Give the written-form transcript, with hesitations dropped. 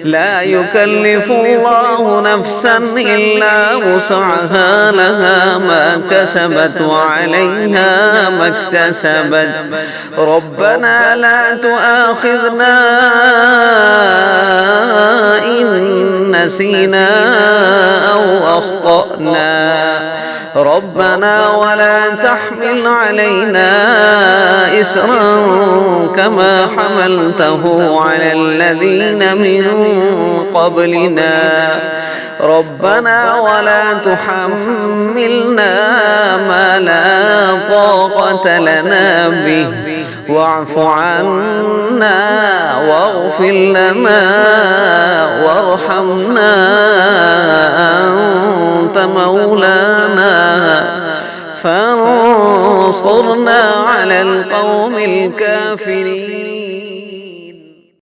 لا يكلف الله نفسا إلا وسعها، لها ما كسبت وعليها ما اكتسبت. ربنا لا تؤاخذنا إن نسينا أو أخطأنا. ربنا ولا تحمل علينا إسرا كما حملته على الذين من قبلنا. ربنا ولا تحملنا ما لا طاقة لنا به، واعف عنا واغفر لنا وارحمنا، أنت مولانا فانصرنا على القوم الكافرين.